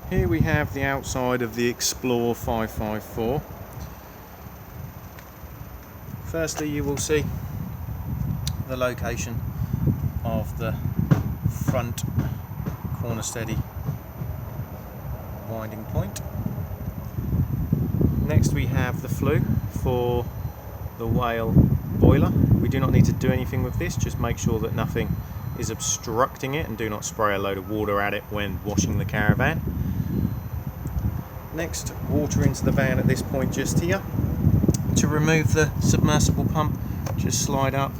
Here we have the outside of the Xplore 554. Firstly, you will see the location of the front corner steady winding point. Next we have the flue for the whale boiler. We do not need to do anything with this, just make sure that nothing is obstructing it and do not spray a load of water at it when washing the caravan. Next, water into the van at this point just here. To remove the submersible pump, just slide up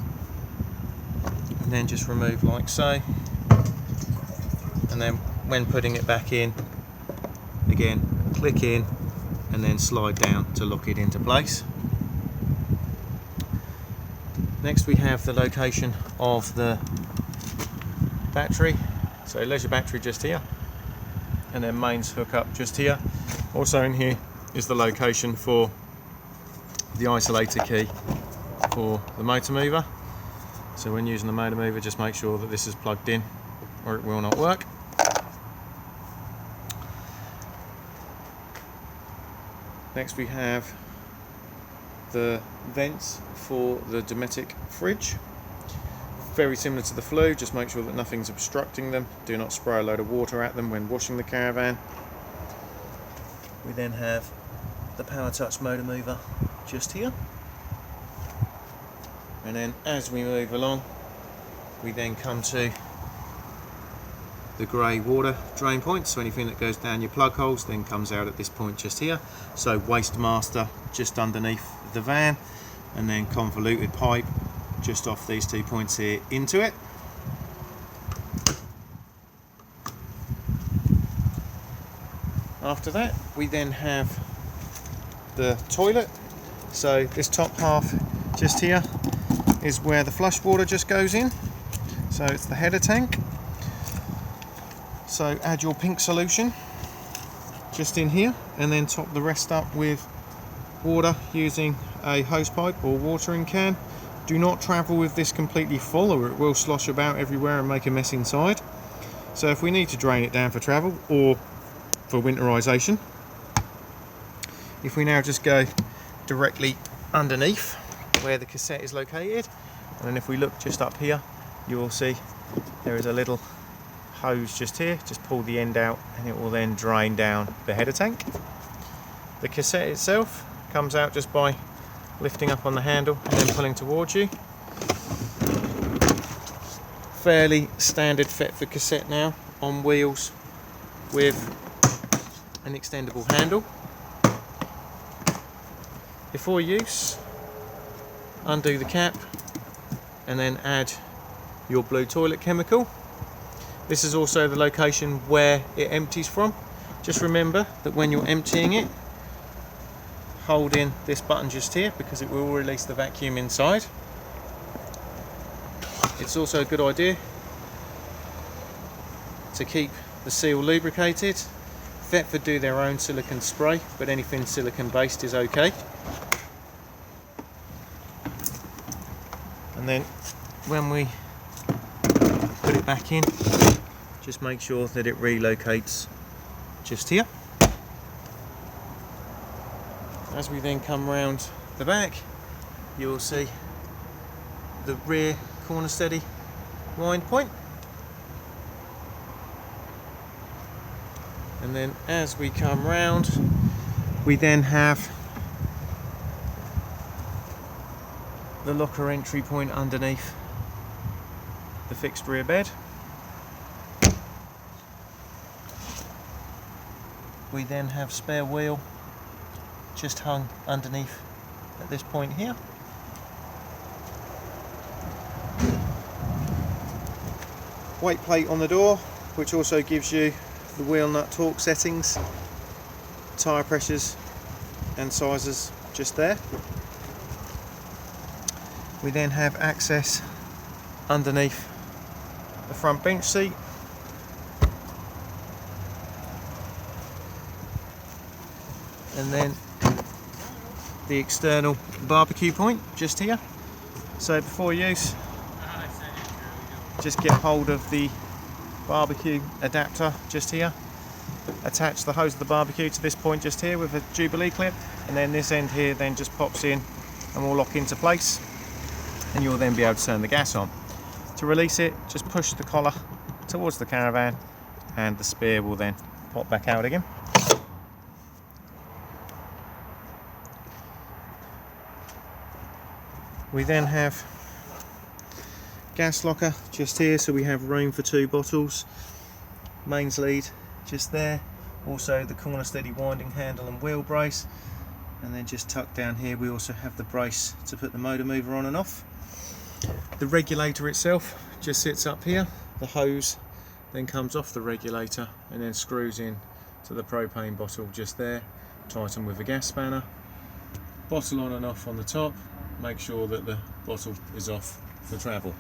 and then just remove like so. And then when putting it back in, again, click in and then slide down to lock it into place. Next we have the location of the battery. So leisure battery just here, and then mains hook up just here. Also in here is the location for the isolator key for the motor mover. So when using the motor mover, just make sure that this is plugged in or it will not work. Next we have the vents for the Dometic fridge. Very similar to the flue, just make sure that nothing's obstructing them. Do not spray a load of water at them when washing the caravan. We then have the Power Touch motor mover just here. And then as we move along, we then come to the grey water drain point. So anything that goes down your plug holes then comes out at this point just here. So waste master just underneath the van, and then convoluted pipe just off these 2 points here into it. After that, we then have the toilet. So this top half just here is where the flush water just goes in. So it's the header tank. So add your pink solution just in here, and then top the rest up with water using a hose pipe or watering can. Do not travel with this completely full or it will slosh about everywhere and make a mess inside. So if we need to drain it down for travel or for winterization, if we now just go directly underneath where the cassette is located, and then if we look just up here, you will see there is a little hose just here. Just pull the end out and it will then drain down the header tank. The cassette itself comes out just by lifting up on the handle and then pulling towards you. Fairly standard fit for cassette now, on wheels with an extendable handle. Before use, undo the cap and then add your blue toilet chemical. This is also the location where it empties from. Just remember that when you're emptying it, hold in this button just here because it will release the vacuum inside. It's also a good idea to keep the seal lubricated. Thetford do their own silicone spray, but anything silicone based is okay. And then when we put it back in, just make sure that it relocates just here. As we then come round the back, you will see the rear corner steady wind point. And then as we come round, we then have the locker entry point underneath the fixed rear bed. We then have spare wheel just hung underneath at this point here. Weight plate on the door, which also gives you the wheel nut torque settings, tyre pressures and sizes just there. We then have access underneath the front bench seat. And then the external barbecue point just here. So before use, just get hold of the barbecue adapter just here attach the hose of the barbecue to this point just here with a Jubilee clip, and then this end here then just pops in and will lock into place, and you'll then be able to turn the gas on. To release it, just push the collar towards the caravan and the spear will then pop back out again. We then have gas locker just here, so we have room for 2 bottles. Mains lead just there, also the corner steady winding handle and wheel brace, and then just tucked down here we also have the brace to put the motor mover on and off. The regulator itself just sits up here. The hose then comes off the regulator and then screws in to the propane bottle just there, tighten with a gas spanner. Bottle on and off on the top, make sure that the bottle is off for travel.